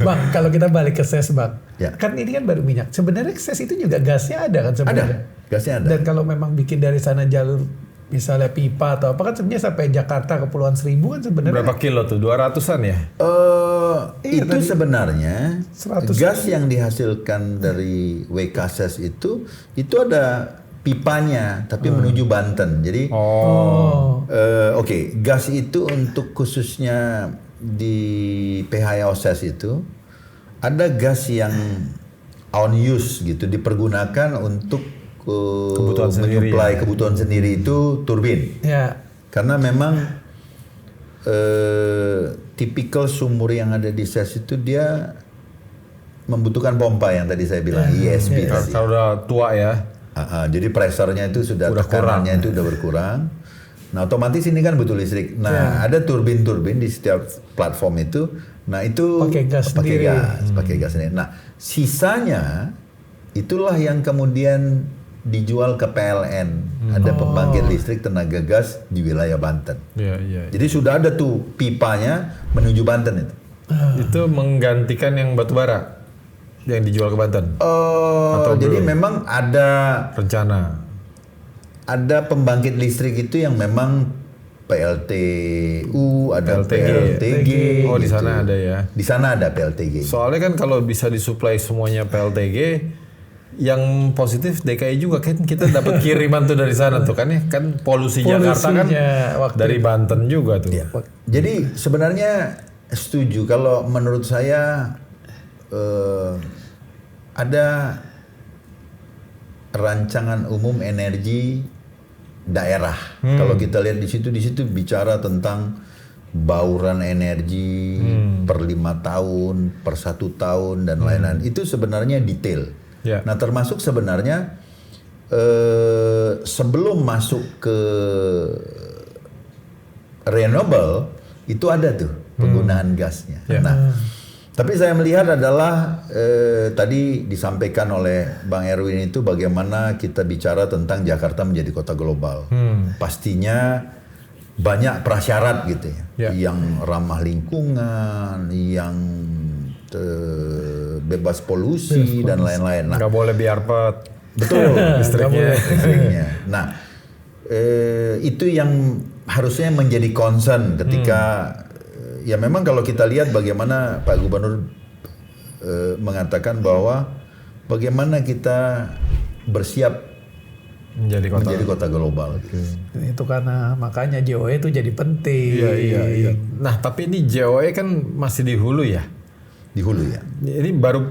Bang, kalau kita balik ke SES Bang, Ya. kan ini kan baru minyak. Sebenarnya SES itu juga gasnya ada kan sebenarnya. Ada, gasnya ada. Dan kalau memang bikin dari sana jalur misalnya pipa atau apa kan sebenarnya sampai Jakarta Kepulauan Seribu kan sebenarnya. Berapa kilo tuh? 200-an ya? Iya, Itu sebenarnya 100. gas yang dihasilkan dari WKSES itu ada pipanya tapi menuju Banten. Jadi oke, gas itu untuk khususnya di PHYOSES itu ada gas yang on use gitu dipergunakan untuk Kebutuhan sendiri, menyuplai kebutuhan sendiri itu turbin. Ya. Karena memang tipikal sumur yang ada di SES itu dia membutuhkan pompa yang tadi saya bilang ESP tadi. Kalau udah tua ya. Jadi pressurnya itu sudah Udah tekanannya itu udah berkurang. Nah otomatis ini kan butuh listrik. Nah ada turbin-turbin di setiap platform itu. Nah itu Pakai gas sendiri. pakai gas sendiri. Nah sisanya itulah yang kemudian dijual ke PLN. Ada pembangkit listrik tenaga gas di wilayah Banten. Iya. Jadi sudah ada tuh pipanya menuju Banten itu. Itu menggantikan yang batu bara yang dijual ke Banten. Jadi memang ada Rencana. pembangkit listrik itu yang memang PLTU, ada PLTG. Oh, di gitu. sana ada ya. Di sana ada PLTG. Soalnya kan kalau bisa disuplai semuanya PLTG, yang positif DKI juga kan kita dapat kiriman tuh dari sana tuh kan ya. Kan polusi Jakarta kan waktu dari Banten juga tuh. Jadi sebenarnya setuju kalau menurut saya ada rancangan umum energi daerah. Kalau kita lihat di situ bicara tentang bauran energi per 5 tahun, per 1 tahun dan lain-lain. Itu sebenarnya detail. Ya. Nah termasuk sebenarnya sebelum masuk ke renewable itu ada tuh penggunaan gasnya. Ya. Nah tapi saya melihat adalah tadi disampaikan oleh Bang Erwin itu bagaimana kita bicara tentang Jakarta menjadi kota global. Pastinya banyak prasyarat gitu ya, yang ramah lingkungan, yang bebas polusi dan lain-lain. Nah, Nggak boleh biarpet. betul Listriknya. listriknya. Nah, itu yang harusnya menjadi concern ketika ya memang kalau kita lihat bagaimana Pak Gubernur mengatakan bahwa bagaimana kita bersiap menjadi kota global. Itu karena makanya JOE itu jadi penting. Iya. Nah tapi ini JOE kan masih di hulu ya. Di hulu ya. Ini baru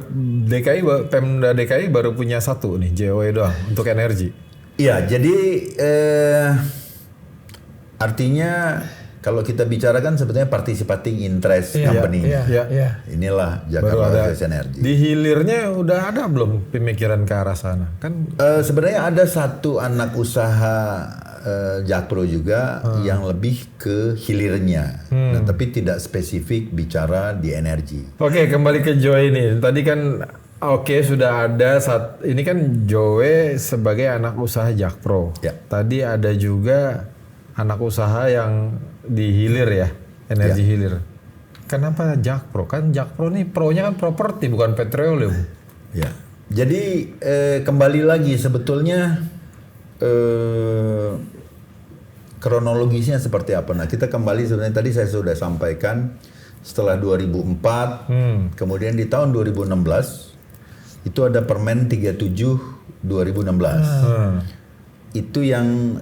Pemda DKI baru punya satu nih JOE doang untuk energi. Iya, jadi artinya kalau kita bicara kan sebetulnya participating interest company. Iya. Inilah Jakarta Resources Energy. Di hilirnya udah ada belum pemikiran ke arah sana? Kan sebenarnya ada satu anak usaha Jakpro juga yang lebih ke hilirnya, nah, tapi tidak spesifik bicara di energi. Oke, kembali ke JOE ini. Tadi kan sudah ada ini kan JOE sebagai anak usaha Jakpro. Ya. Tadi ada juga anak usaha yang di hilir ya, energi hilir. Kenapa Jakpro? Kan Jakpro nih pro-nya kan properti bukan petroleum. Ya. Jadi kembali lagi sebetulnya kronologisnya seperti apa? Nah, kita kembali sebenarnya tadi saya sudah sampaikan setelah 2004, kemudian di tahun 2016 itu ada Permen 37 2016. Itu yang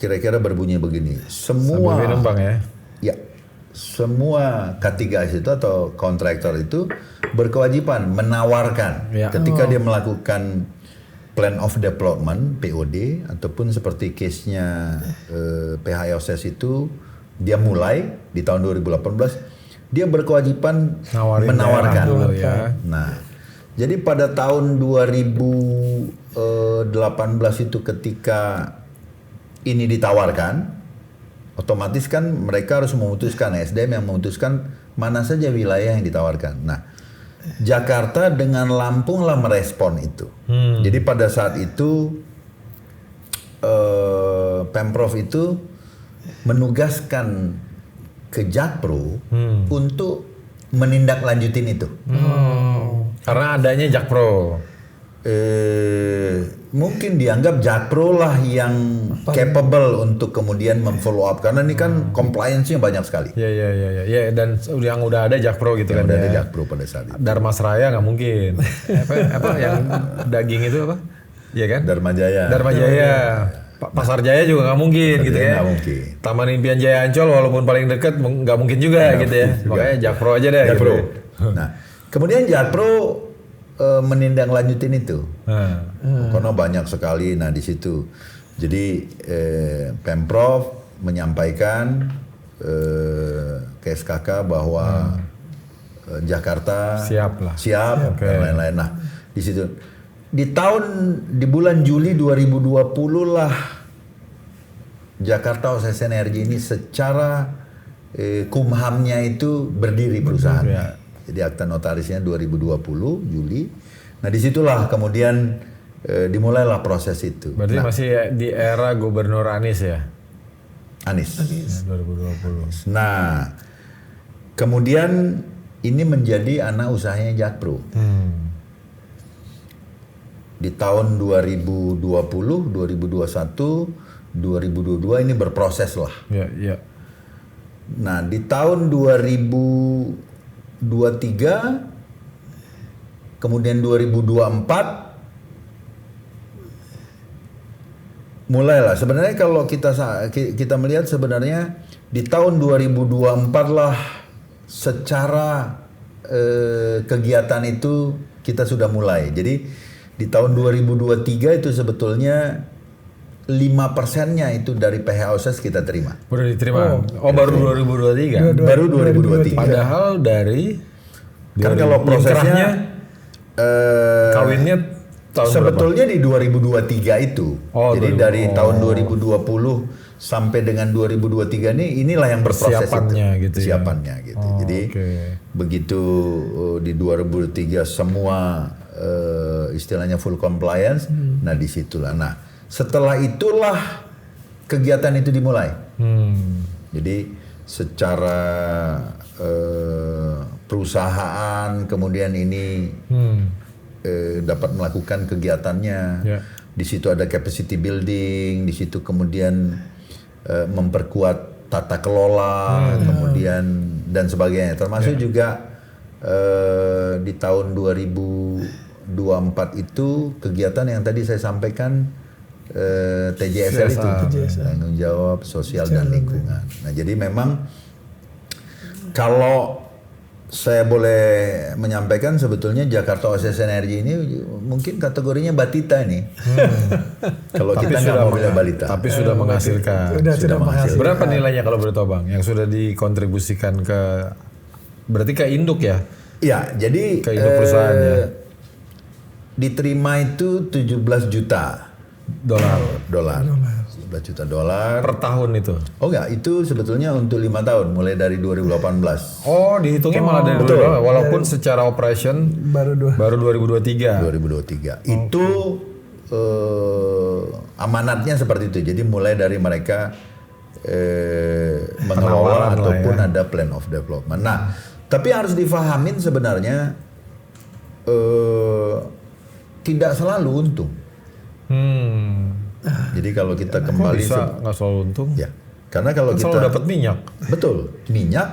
kira-kira berbunyi begini. Semua semua K3S itu atau kontraktor itu berkewajiban menawarkan ketika dia melakukan Plan of Development (POD) ataupun seperti case-nya PHYOSES itu dia mulai di tahun 2018 dia berkewajiban menawarkan. Nah, jadi pada tahun 2018 itu ketika ini ditawarkan, otomatis kan mereka harus memutuskan, SDM yang memutuskan mana saja wilayah yang ditawarkan. Nah, Jakarta dengan Lampung lah merespon itu. Jadi pada saat itu Pemprov itu menugaskan ke Jakpro untuk menindaklanjutin itu. Karena adanya Jakpro. Mungkin dianggap Jakpro lah yang capable untuk kemudian memfollow up karena ini kan compliance-nya banyak sekali. Ya, dan yang udah ada Jakpro gitu Yang kan. udah ya. ada Jakpro pada saat itu. Darmas Raya nggak mungkin. apa yang daging itu apa? Iya kan? Dharma Jaya. Dharma Jaya. Pasar Jaya juga nggak mungkin Pasar gitu Jaya ya. nggak mungkin. Taman Impian Jaya Ancol walaupun paling dekat nggak mungkin juga Nggak gitu ya. mungkin juga. Makanya Jakpro aja deh. Jakpro. Gitu. Nah, kemudian Jakpro menindaklanjutin itu. Karena banyak sekali. Nah di situ. Jadi Pemprov menyampaikan ke SKK bahwa Jakarta Siap lah. siap Oke. dan lain-lain. Nah di situ di bulan Juli 2020 lah Jakarta OSS Energi ini secara kumhamnya itu berdiri perusahaan. Ya. Jadi akta notarisnya 2020 Juli. Nah disitulah kemudian dimulailah proses itu. Berarti masih di era Gubernur Anies ya? Anies. Ya, 2020. Nah kemudian ini menjadi anak usahanya Jakpro. Di tahun 2020, 2021, 2022 ini berproses lah. Ya. Nah di tahun 2023, kemudian 2024, mulailah. Sebenarnya kalau kita melihat sebenarnya di tahun 2024 lah secara kegiatan itu kita sudah mulai. Jadi di tahun 2023 itu sebetulnya 5%-nya itu dari PHOSS kita terima. Baru diterima. Baru 2023. Baru 2023. Padahal dari Kan kalau prosesnya kawinnya tahun sebetulnya di 2023 itu. Oh, Jadi dari tahun 2020 sampai dengan 2023 inilah yang berproses Persiapannya itu. gitu ya. Persiapannya gitu. Jadi begitu di 2003 semua istilahnya full compliance, nah disitulah. Nah setelah itulah kegiatan itu dimulai. Jadi secara perusahaan kemudian ini dapat melakukan kegiatannya. Ya. Di situ ada capacity building, di situ kemudian memperkuat tata kelola, kemudian dan sebagainya. Termasuk juga di tahun 2024 itu kegiatan yang tadi saya sampaikan TJSL itu, tanggung jawab sosial dan lingkungan. Nah jadi memang kalau saya boleh menyampaikan sebetulnya Jakarta OSS Energi ini mungkin kategorinya batita nih. Kalau kita nggak mau bilang balita. Tapi sudah menghasilkan. Sudah menghasilkan. Berapa nilainya kalau boleh tahu Bang? Yang sudah dikontribusikan ke, berarti ke induk ya? Iya, jadi Ke induk perusahaan ya? Diterima itu 17 juta Dolar. 17 juta dolar. Per tahun itu? Oh enggak, itu sebetulnya untuk 5 tahun, mulai dari 2018. Oh, dihitungnya malah dari betul. dulu, walaupun secara operation Baru 2023. 2023. Itu amanatnya seperti itu. Jadi mulai dari mereka mengelola Penawaran lah ataupun ya. ada plan of development. Nah, tapi harus difahamin sebenarnya tidak selalu untung. Jadi kalau kita kembali Bisa nggak selalu untung? ya, karena kalau Kan kita selalu dapat minyak. betul minyak,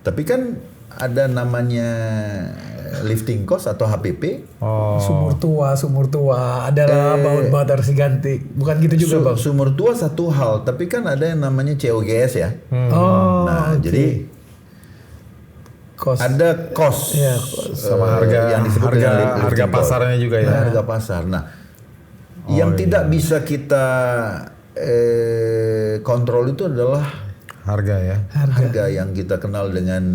tapi kan ada namanya lifting cost atau HPP. Oh, sumur tua adalah baut harus diganti. Bukan gitu juga, Bang. Sumur tua satu hal, tapi kan ada yang namanya COGS ya. Oh, Nah, jadi cost. ada cost Iya, sama harga yang disebut dengan lifting harga cost. pasarnya juga ya. Nah, harga pasar. Nah, yang tidak bisa kita kontrol itu adalah Harga ya. harga yang kita kenal dengan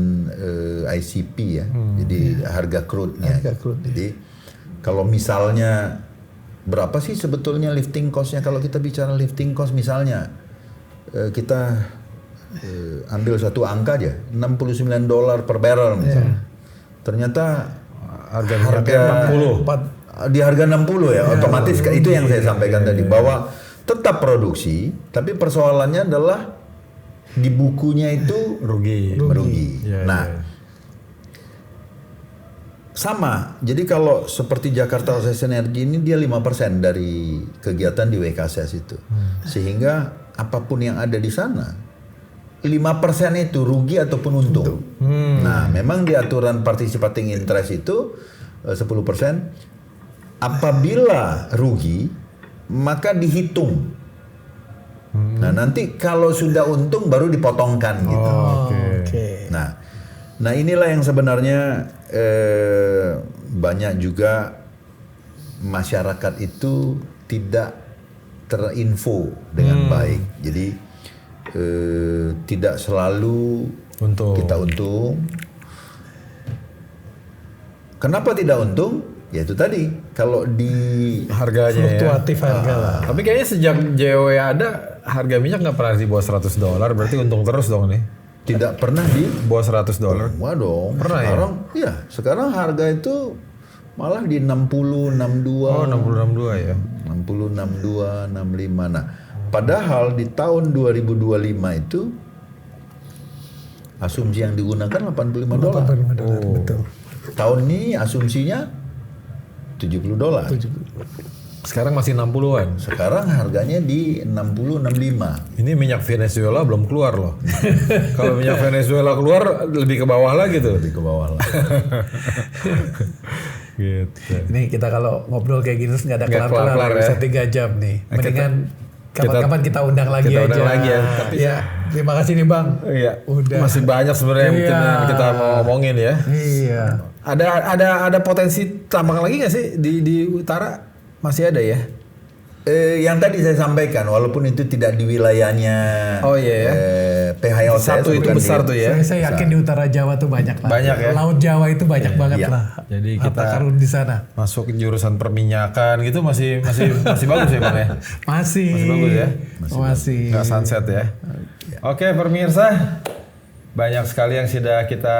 ICP ya. Jadi harga crude-nya. Harga crude, Jadi kalau misalnya berapa sih sebetulnya lifting cost-nya, kalau kita bicara lifting cost misalnya kita ambil satu angka aja, $69 per barrel misalnya. Ternyata harga minyak 40. Di harga 60 ya, otomatis itu yang saya sampaikan tadi bahwa tetap produksi, tapi persoalannya adalah di bukunya itu merugi. Ya, nah, ya. sama. Jadi kalau seperti Jakarta Access Energy ini dia 5% dari kegiatan di WKSS itu. Sehingga apapun yang ada di sana 5% itu rugi ataupun untung. Nah, memang di aturan participating interest itu 10%. Apabila rugi maka dihitung. Nah, nanti kalau sudah untung baru dipotongkan gitu. Oke. Nah inilah yang sebenarnya banyak juga masyarakat itu tidak terinfo dengan baik. Jadi tidak selalu kita untung. Kenapa tidak untung? Ya itu tadi, kalau di Harganya Fluktuatif harga lah. Tapi kayaknya sejak JOW ada harga minyak nggak pernah di bawah $100, berarti untung terus dong nih. tidak pernah di Bawah $100. Wah dong. Pernah ya? Sekarang ya, sekarang harga itu malah di 60, 62. Oh 60-62 ya. 60, 62, 65. Nah, padahal di tahun 2025 itu asumsi yang digunakan $85. Betul. Tahun ini asumsinya $70. Sekarang masih 60-an. Sekarang harganya di 60, 65. Ini minyak Venezuela belum keluar loh. Kalau minyak Venezuela keluar lebih ke bawah lagi tuh. Lebih ke bawah lah. Gitu. Ini kita kalau ngobrol kayak gini terus nggak ada Nggak kelar-kelar kelar-kelar bisa ya. 3 jam nih. Mendingan kapan-kapan kita undang lagi kita aja. undang lagi ya. Tapi ya, terima kasih nih Bang. Iya. Udah. Masih banyak sebenarnya yang Iya. kita mau ngomongin ya. Iya. Ada potensi tambang lagi nggak sih di utara? Masih ada ya? Yang tadi saya sampaikan, walaupun itu tidak di wilayahnya Oh iya ya. PHLCS, Satu itu bukan besar di- tuh ya. Saya yakin di utara Jawa tuh banyak lah. Banyak ya? Laut Jawa itu banyak banget Iya. lah. Jadi Harta kita- karun di sana. Masuk jurusan perminyakan gitu masih bagus ya Bang ya? Masih. Masih bagus ya? Masih. Nggak sunset ya. Oke pemirsa, banyak sekali yang sudah kita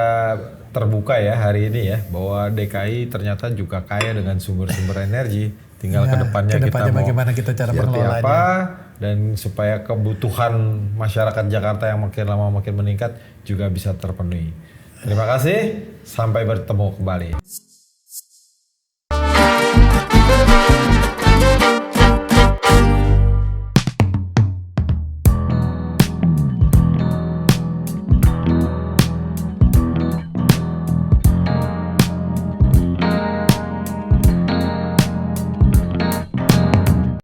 terbuka ya hari ini ya, bahwa DKI ternyata juga kaya dengan sumber-sumber energi. Tinggal Ya, kedepannya kita mau bagaimana kita cara seperti mengelolanya. apa, dan supaya kebutuhan masyarakat Jakarta yang makin lama makin meningkat juga bisa terpenuhi. Terima kasih, sampai bertemu kembali.